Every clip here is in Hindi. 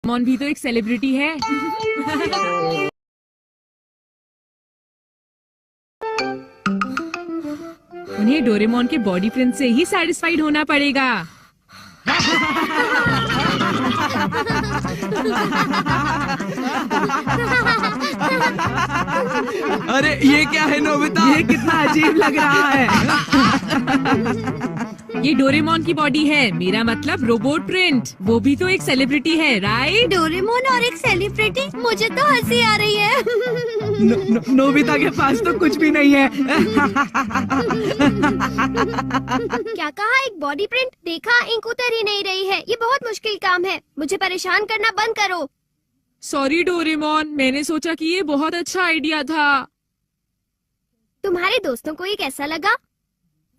डोरेमोन भी तो एक सेलिब्रिटी है। उन्हें डोरेमोन के बॉडी प्रिंट से ही सैटिस्फाइड होना पड़ेगा। अरे ये क्या है नोबिता? ये कितना अजीब लग रहा है। ये डोरेमोन की बॉडी है, मेरा मतलब रोबोट प्रिंट। वो भी तो एक सेलिब्रिटी है, राइट? डोरेमोन और एक सेलिब्रिटी, मुझे तो हंसी आ रही है। नोबिता के पास तो कुछ भी नहीं है। क्या कहा? एक बॉडी प्रिंट? देखा, इंक उतर ही नहीं रही है। ये बहुत मुश्किल काम है, मुझे परेशान करना बंद करो। सॉरी डोरेमोन, मैंने सोचा कि ये बहुत अच्छा आइडिया था। तुम्हारे दोस्तों को ये कैसा लगा?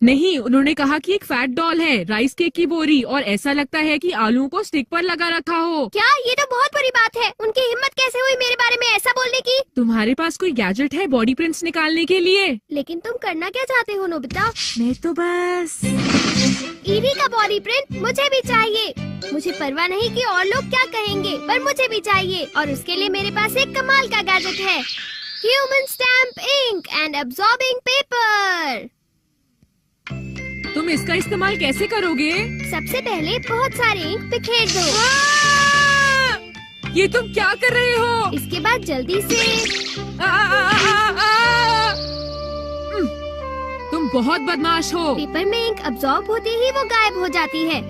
नहीं, उन्होंने कहा कि एक फैट डॉल है, राइस केक की बोरी, और ऐसा लगता है कि आलूओं को स्टिक पर लगा रखा हो। क्या? ये तो बहुत बुरी बात है। उनकी हिम्मत कैसे हुई मेरे बारे में ऐसा बोलने की? तुम्हारे पास कोई गैजेट है बॉडी प्रिंट्स निकालने के लिए? लेकिन तुम करना क्या चाहते हो नोबिता? मैं तो बस ईरी का बॉडी प्रिंट मुझे भी चाहिए। मुझे परवाह नहीं कि और लोग क्या कहेंगे, पर मुझे भी चाहिए। और उसके लिए मेरे पास एक कमाल का गैजेट है, human stamp ink and absorbing paper. तुम इसका इस्तेमाल कैसे करोगे? सबसे पहले बहुत सारे इंक बिखेर दो। ये तुम क्या कर रहे हो? इसके बाद जल्दी से तुम बहुत बदमाश हो। पेपर में इंक अब्सॉर्ब होते ही वो गायब हो जाती है।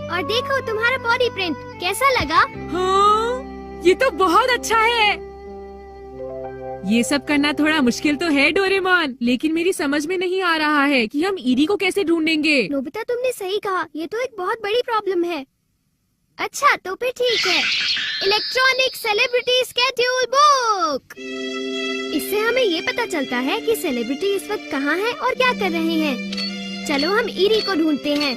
और देखो तुम्हारा बॉडी प्रिंट कैसा लगा? हाँ, ये तो बहुत अच्छा है। ये सब करना थोड़ा मुश्किल तो है डोरेमोन, लेकिन मेरी समझ में नहीं आ रहा है कि हम ईरी को कैसे ढूंढेंगे। नोबिता, तुमने सही कहा, ये तो एक बहुत बड़ी प्रॉब्लम है। अच्छा तो फिर ठीक है, इलेक्ट्रॉनिक सेलिब्रिटी स्केड्यूल बुक। इससे हमें ये पता चलता है कि सेलिब्रिटी इस वक्त कहाँ है और क्या कर रहे हैं। चलो हम ईरी को ढूंढते हैं।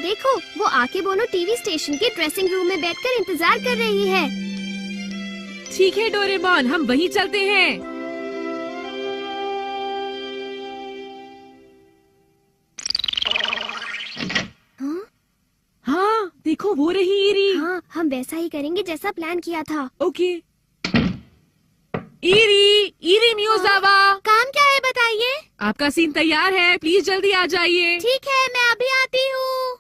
देखो, वो आकेबोनो टीवी स्टेशन के ड्रेसिंग रूम में बैठकर इंतजार कर रही है। ठीक है डोरेमोन, हम वहीं चलते हैं। हाँ, देखो वो रही ईरी। हाँ, हम वैसा ही करेंगे जैसा प्लान किया था। ओके। ईरी मियोजावा, काम क्या है बताइए? आपका सीन तैयार है, प्लीज जल्दी आ जाइए। ठीक है, मैं अभी आती हूँ।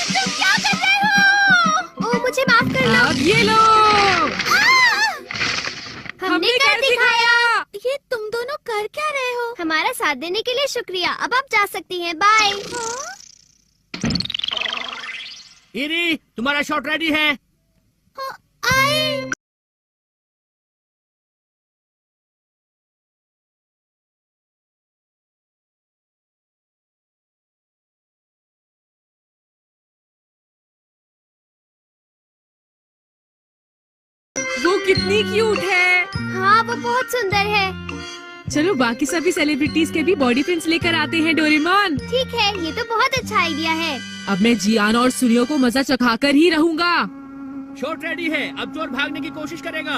तुम क्या कर रहे हो? ओह, मुझे माफ करना। अब ये लो, हमने कर दिखाया। ये तुम दोनों कर क्या रहे हो? हमारा साथ देने के लिए शुक्रिया। अब आप जा सकती हैं, बाय। ईरी, तुम्हारा शॉट रेडी है? आए। वो कितनी क्यूट है। हाँ, वो बहुत सुंदर है। चलो बाकी सभी सेलिब्रिटीज के भी बॉडी प्रिंट्स लेकर आते हैं डोरेमोन। ठीक है, ये तो बहुत अच्छा आइडिया है। अब मैं जियान और सुनियो को मजा चखाकर ही रहूंगा। शॉट रेडी है। अब चोर भागने की कोशिश करेगा,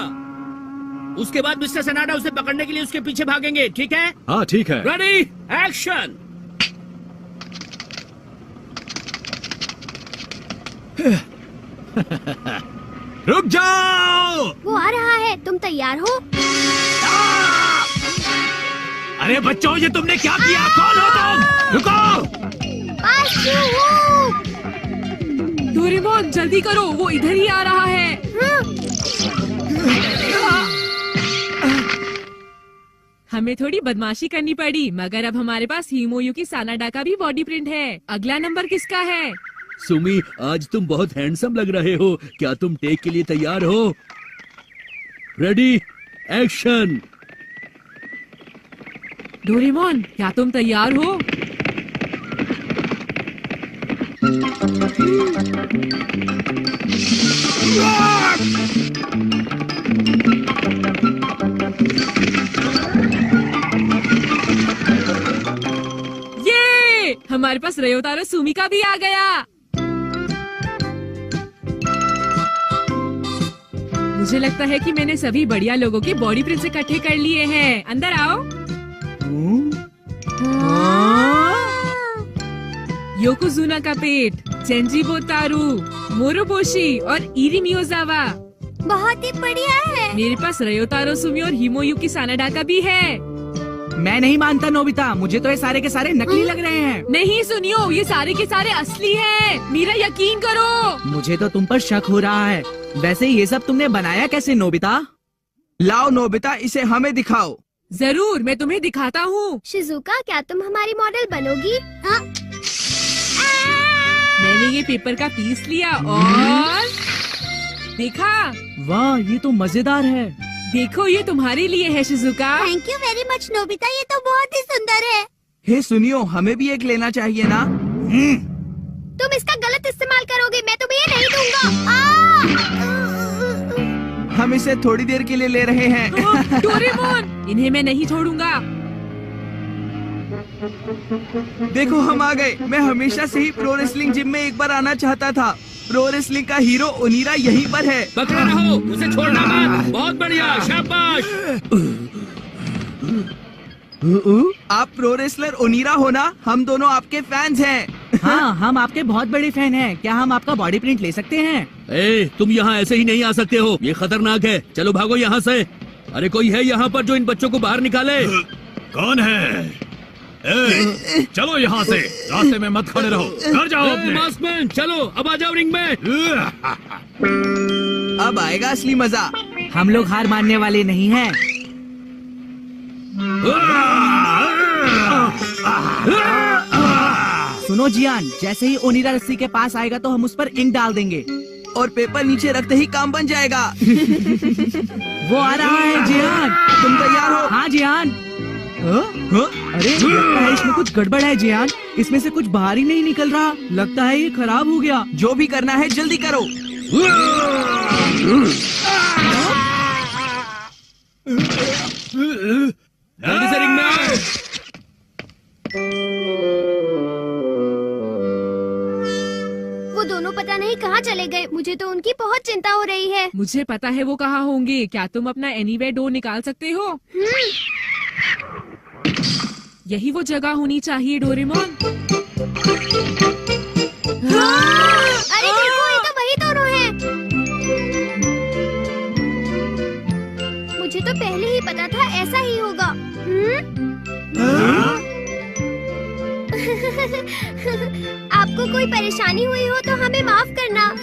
उसके बाद मिस्टर सनाडा उसे पकड़ने के लिए उसके पीछे भागेंगे। ठीक है? हाँ ठीक है। Ready, action. रुक जाओ। वो आ रहा है, तुम तैयार हो? अरे बच्चों, ये तुमने क्या किया? कौन हो तुम? रुको। पासू हूँ। डोरेमोन जल्दी करो, वो इधर ही आ रहा है। हमें थोड़ी बदमाशी करनी पड़ी, मगर अब हमारे पास हिमोयुकी सानाडा का भी बॉडी प्रिंट है। अगला नंबर किसका है? सुमी, आज तुम बहुत हैंडसम लग रहे हो। क्या तुम टेक के लिए तैयार हो? Ready, action. डोरेमोन, क्या तुम तैयार हो? ये हमारे पास रयोतारो सुमिका भी आ गया। मुझे लगता है कि मैंने सभी बढ़िया लोगों के बॉडी प्रिंट्स इकट्ठे कर लिए हैं। अंदर आओ। योकोजुना का पेट। जेंजी बोतारू, मोरोबोशी और इरी मियोजावा। बहुत ही बढ़िया है। मेरे पास रयोतारो सुमी और हिमोयुकी सानाडा का भी है। मैं नहीं मानता नोबिता, मुझे तो ये सारे के सारे नकली लग रहे हैं। नहीं सुनियो, ये सारे के सारे असली हैं। मेरा यकीन करो। मुझे तो तुम पर शक हो रहा है। वैसे ये सब तुमने बनाया कैसे नोबिता? लाओ नोबिता, इसे हमें दिखाओ। जरूर, मैं तुम्हें दिखाता हूँ। शिजुका, क्या तुम हमारी मॉडल बनोगी? हाँ? मैंने ये पेपर का पीस लिया और देखा। वाह, ये तो मजेदार है। देखो, ये तुम्हारे लिए है Shizuka. Thank you very much Nobita, ये तो बहुत ही सुंदर है। हे सुनियो, हमें भी एक लेना चाहिए ना। तुम इसका गलत इस्तेमाल करोगे, मैं तुम्हें ये नहीं दूंगा। हम इसे थोड़ी देर के लिए ले रहे हैं। डोरेमोन, इन्हें मैं नहीं छोड़ूंगा। देखो, हम आ गए। मैं हमेशा से ही प्रो रेसलिंग जिम में एक बार आना चाहता था। प्रो रेसलिंग का हीरो ओनिरा यहीं पर है। पकड़े रहो, उसे छोड़ना मत। बहुत बढ़िया, शाबाश। आप प्रो रेसलर ओनिरा हो ना? हम दोनों आपके फैंस हैं। हाँ, हम आपके बहुत बड़े फैन हैं। क्या हम आपका बॉडी प्रिंट ले सकते हैं? तुम यहाँ ऐसे ही नहीं आ सकते हो, ये खतरनाक है। चलो भागो यहाँ से। अरे कोई है यहाँ पर जो इन बच्चों को बाहर निकाले? कौन है? चलो यहाँ से, रास्ते में मत खड़े रहो, घर जाओ अपने। मास्कमैन, चलो अब आ जाओ रिंग में। अब आएगा असली मजा। हम लोग हार मानने वाले नहीं हैं। सुनो जियान, जैसे ही ओनिरा रस्सी के पास आएगा तो हम उस पर इंक डाल देंगे और पेपर नीचे रखते ही काम बन जाएगा। वो आ रहा है जियान, तुम तैयार हो? हाँ जियान। अरे लगता है इसमें कुछ गड़बड़ है जियान, इसमें से कुछ बाहर ही नहीं निकल रहा। लगता है ये खराब हो गया। जो भी करना है जल्दी करो। जल्दी से रिंग में आओ। वो दोनों पता नहीं कहाँ चले गए। मुझे तो उनकी बहुत चिंता हो रही है। मुझे पता है वो कहाँ होंगे। क्या तुम अपना एनीवेयर डोर निकाल सकते हो? यही वो जगह होनी चाहिए डोरेमोन। अरे देखो, ये तो वही दोनों हैं। मुझे तो पहले ही पता था ऐसा ही होगा। आपको कोई परेशानी हुई हो तो हमें माफ करना।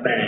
Bye.